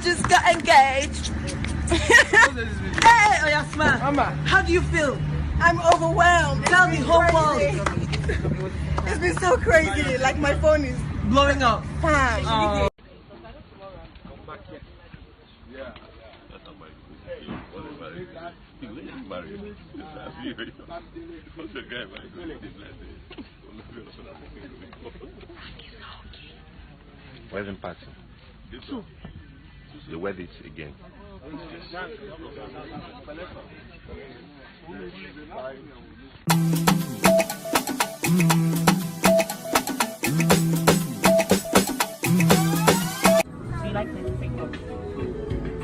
Just got engaged. Hey, Oyasma. Mama. How do you feel? I'm overwhelmed. Tell me, whole world. It's been so crazy. Like my phone is Blowing up. bam. Oh. Where's the party? They wear it again. I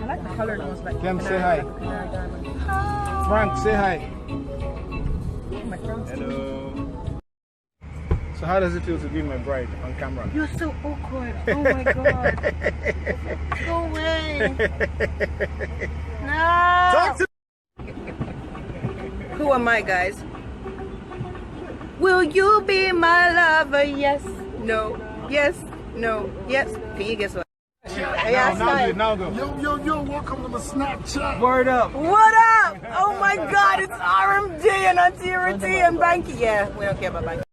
like the color. It was like Clem, say hi. Frank, say hi. Hello. So how does it feel to be my bride on camera? You're so awkward. Oh my god. Go away. No. Talk to Who am I, guys? Will you be my lover? Yes. No. Yes. No. Yes. Can you guess what? now go. Yo, welcome to the Snapchat. Word up. What up? Oh my god, it's RMD and Auntie and Banky. Yeah, we don't care about Banky.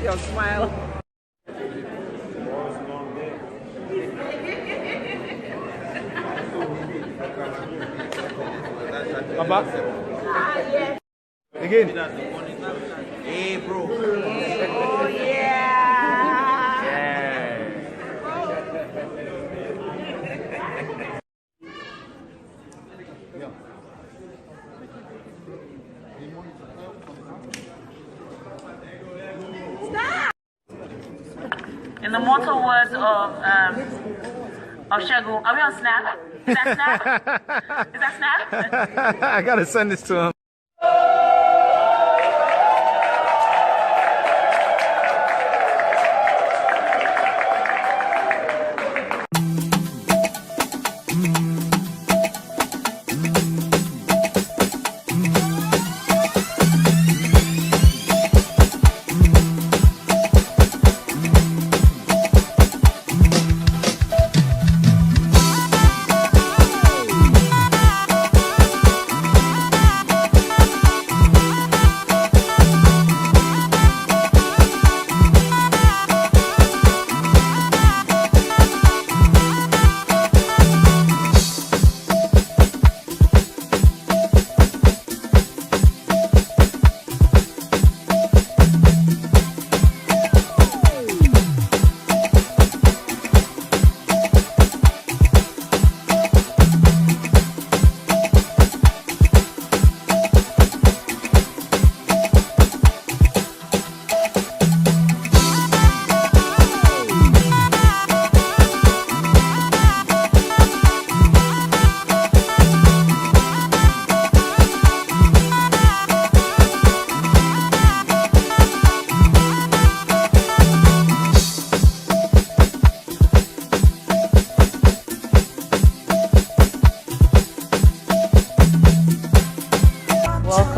Yo, smile. Papa. Again. Hey, bro. Oh yeah. In the mortal words of Shagun, are we on Snap? Is that Snap? Is that Snap? I gotta send this to him.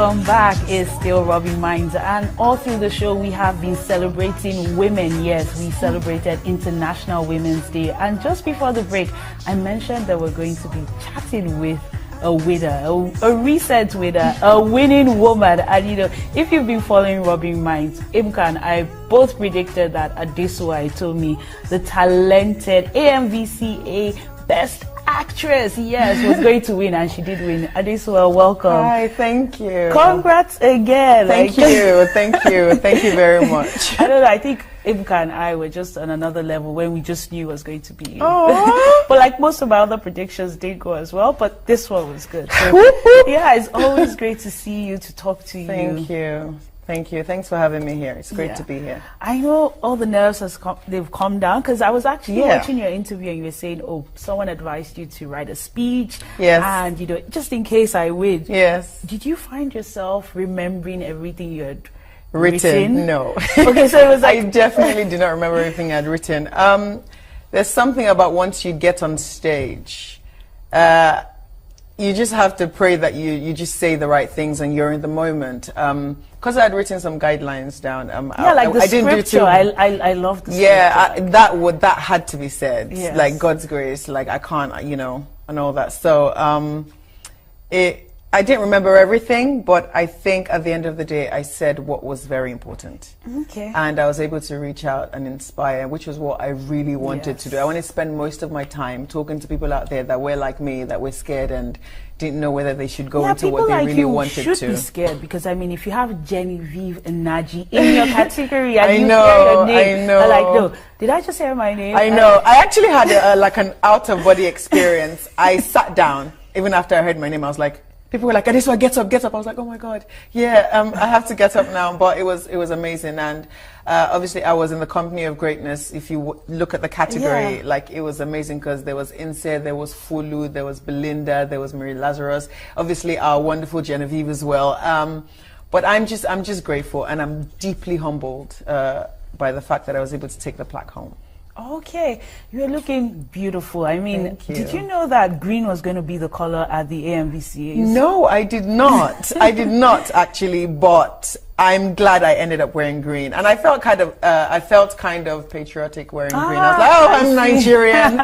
welcome back. It's still Rubbing Minds, and all through the show we have been celebrating women. Yes, we celebrated International Women's Day, and just before the break I mentioned that we're going to be chatting with a winner, a recent winner, a winning woman. And you know, if you've been following Rubbing Minds, Imka and I both predicted that Adesua Etomi, the talented AMVCA Best Actress, yes, was going to win, and she did win. Adesua, welcome. Hi, thank you. Congrats again. Thank you, thank you, thank you very much. I don't know, I think Imka and I were just on another level when we just knew it was going to be you. Oh. But like most of my other predictions did go as well, but this one was good. So, yeah, it's always great to see you, to talk to you. Thank you. Thank you. Thanks for having me here. It's great to be here. I know all the nerves they've calmed down, because I was actually watching your interview and you were saying, oh, someone advised you to write a speech. Yes. And, you know, just in case I win. Yes. Did you find yourself remembering everything you had written? No. Okay, so it was like... I definitely do not remember everything I'd written. There's something about once you get on stage, you just have to pray that you just say the right things and you're in the moment. Because I had written some guidelines down. Like the I didn't do too. I love the scripture. Yeah, that had to be said. Yes. Like God's grace, like I can't, you know, and all that. So I didn't remember everything, but I think at the end of the day, I said what was very important. Okay. And I was able to reach out and inspire, which was what I really wanted to do. I want to spend most of my time talking to people out there that were like me, that were scared and didn't know whether they should go into what they really wanted to. People like you should be scared, because I mean, if you have Genevieve and Naji in your category and you know, hear your name, I know. they're like, no, did I just hear my name? I know. I actually had like an out-of-body experience. I sat down, even after I heard my name, I was like, people were like, Adesua, get up, get up. I was like, oh my God, yeah, I have to get up now. But it was amazing. And obviously I was in the company of greatness. If you look at the category, like it was amazing, because there was Inse, there was Fulu, there was Belinda, there was Marie Lazarus, obviously our wonderful Genevieve as well. But I'm just grateful, and I'm deeply humbled by the fact that I was able to take the plaque home. Okay, you're looking beautiful. I mean, Thank you. Did you know that green was going to be the color at the AMVCA? No, I did not. I did not actually, but I'm glad I ended up wearing green, and I felt kind of patriotic wearing green. I was like, oh, I'm Nigerian.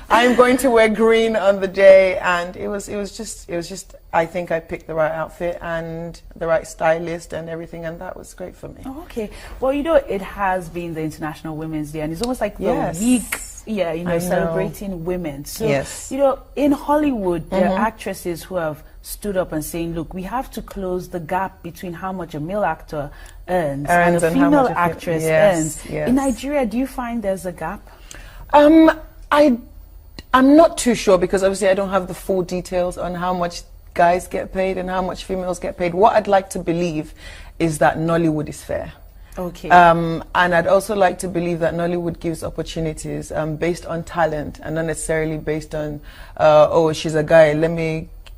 I'm going to wear green on the day, and it was just. I think I picked the right outfit and the right stylist and everything, and that was great for me. Oh, okay. Well, you know, it has been the International Women's Day, and it's almost like the week, you know, celebrating women. So, you know, in Hollywood, there are actresses who have stood up and saying, look, we have to close the gap between how much a male actor earns and a female actress earns. Yes. In Nigeria, do you find there's a gap? I'm not too sure, because obviously I don't have the full details on how much guys get paid and how much females get paid. What I'd like to believe is that Nollywood is fair. Okay. And I'd also like to believe that Nollywood gives opportunities based on talent, and not necessarily based on, oh, she's a guy,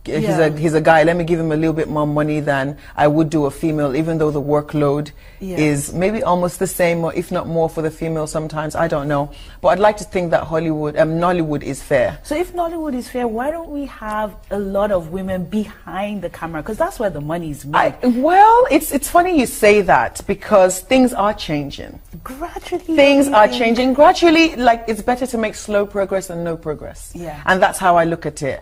he's a guy, let me give him a little bit more money than I would do a female, even though the workload is maybe almost the same, or if not more for the female sometimes. I don't know. But I'd like to think that Nollywood is fair. So if Nollywood is fair, why don't we have a lot of women behind the camera? Because that's where the money is made. Well, it's funny you say that, because things are changing. Gradually. Things are changing. Gradually, like, it's better to make slow progress than no progress. Yeah. And that's how I look at it.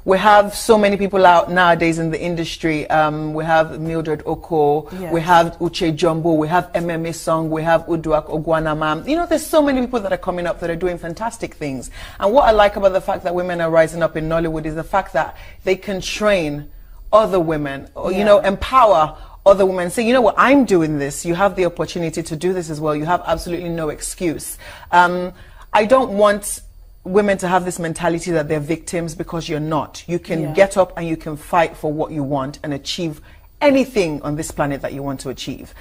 We have so many people out nowadays in the industry. We have Mildred Oko, we have Uche Jumbo, we have MMA Song, we have Uduak Ogwanamam. You know, there's so many people that are coming up that are doing fantastic things. And what I like about the fact that women are rising up in Nollywood is the fact that they can train other women, or, you know, empower other women. Say, you know what, I'm doing this. You have the opportunity to do this as well. You have absolutely no excuse. I don't want women to have this mentality that they're victims, because you're not. You can get up and you can fight for what you want and achieve anything on this planet that you want to achieve.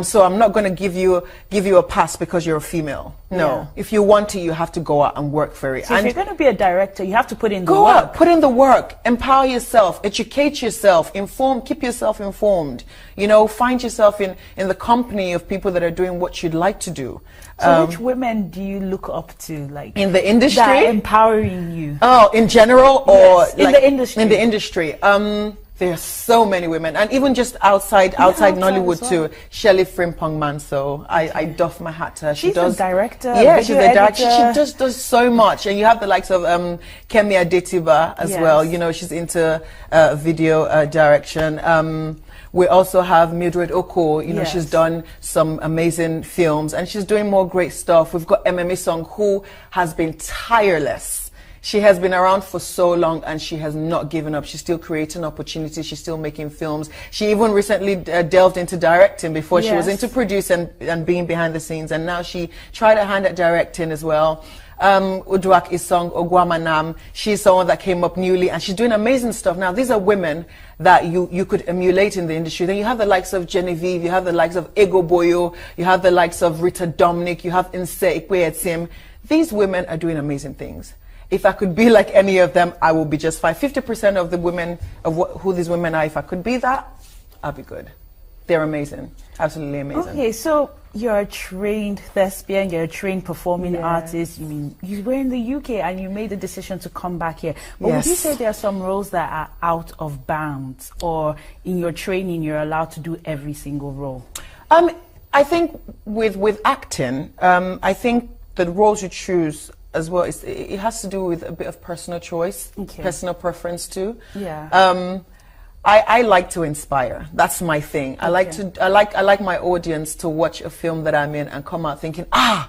So I'm not going to give you a pass because you're a female. No. If you want to, you have to go out and work for it. So if you're going to be a director, you have to put in the work. Go out, put in the work, empower yourself, educate yourself, keep yourself informed. You know, find yourself in the company of people that are doing what you'd like to do. So which women do you look up to, like, in the industry? That are empowering you? Oh, in general, or in the industry? In the industry. There are so many women, and even just outside Nollywood as well. too. Shelley Frimpong Manso, I doff my hat to her. She's a director. Yeah, she's a video director. She editor. just does so much. And you have the likes of Kemi Adesua as Yes. well. You know, she's into video direction. We also have Mildred Oko. You know, Yes. she's done some amazing films, and she's doing more great stuff. We've got MMA Song, who has been tireless. She has been around for so long, and she has not given up. She's still creating opportunities. She's still making films. She even recently delved into directing. Before she was Yes. into producing and being behind the scenes, and now she tried her hand at directing as well. Uduak Isong Ogwamanam, she's someone that came up newly, and she's doing amazing stuff. Now, these are women that you could emulate in the industry. Then you have the likes of Genevieve, you have the likes of Ego Boyo, you have the likes of Rita Dominic, you have Nse Ikweetim. These women are doing amazing things. If I could be like any of them, I will be just fine. 50% of the women, who these women are, if I could be that, I'll be good. They're amazing. Absolutely amazing. Okay, so you're a trained thespian, you're a trained performing artist. You were in the UK and you made the decision to come back here. But would you say there are some roles that are out of bounds, or in your training you're allowed to do every single role? I think with acting, I think the roles you choose as well, it has to do with a bit of personal choice, personal preference too. Yeah. I like to inspire. That's my thing. I like my audience to watch a film that I'm in and come out thinking, I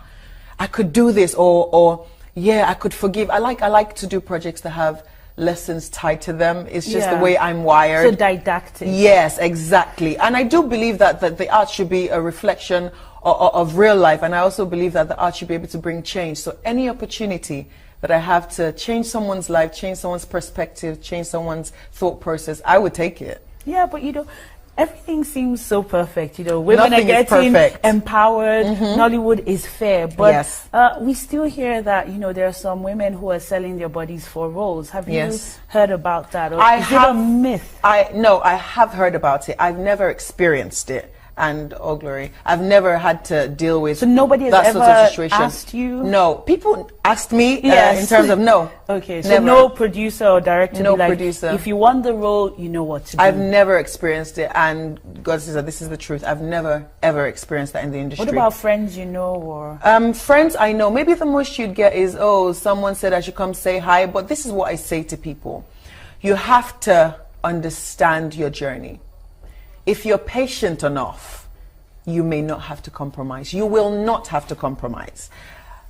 could do this, or yeah, I could forgive. I like to do projects that have lessons tied to them. It's just the way I'm wired. So didactic. Yes, exactly. And I do believe that the art should be a reflection of real life, and I also believe that the art should be able to bring change. So any opportunity that I have to change someone's life, change someone's perspective, change someone's thought process, I would take it. Yeah, but you know, everything seems so perfect. You know, women Nothing are getting is perfect. empowered. Nollywood is fair, but Yes. we still hear that, you know, there are some women who are selling their bodies for roles. Have Yes. you heard about that, or is it a myth? No, I have heard about it. I've never experienced it. And oh glory, I've never had to deal with So nobody has that sort of ever situation. asked you? No, people asked me Yes. in terms of no. Okay, so Never. no producer or director No be like, producer. if you want the role, you know what to do. I've never experienced it, and God says that this is the truth. I've never ever experienced that in the industry. What about friends you know, or? Friends I know, maybe the most you'd get is, oh, someone said I should come say hi, but this is what I say to people. You have to understand your journey. If you're patient enough, you may not have to compromise. You will not have to compromise.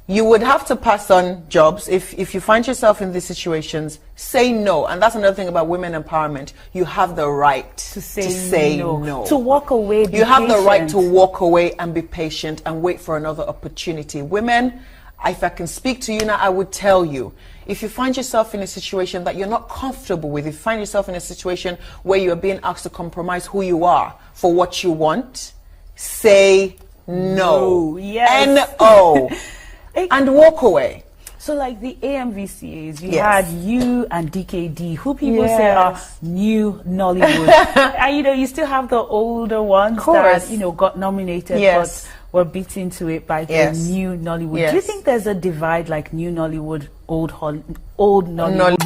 You would have to pass on jobs. If you find yourself in these situations, say no. And that's another thing about women empowerment. You have the right to say no. To walk away, You have the right to walk away and be patient and wait for another opportunity. Women, if I can speak to you now, I would tell you, if you find yourself in a situation that you're not comfortable with, if you find yourself in a situation where you're being asked to compromise who you are for what you want, say no. Yes. N-O. And walk away. So like the AMVCAs, you Yes. had you and DKD, who people say are new Nollywood. And you know, you still have the older ones that, you know, got nominated but were beaten to it by the new Nollywood. Do you think there's a divide, like new Nollywood, old Nollywood?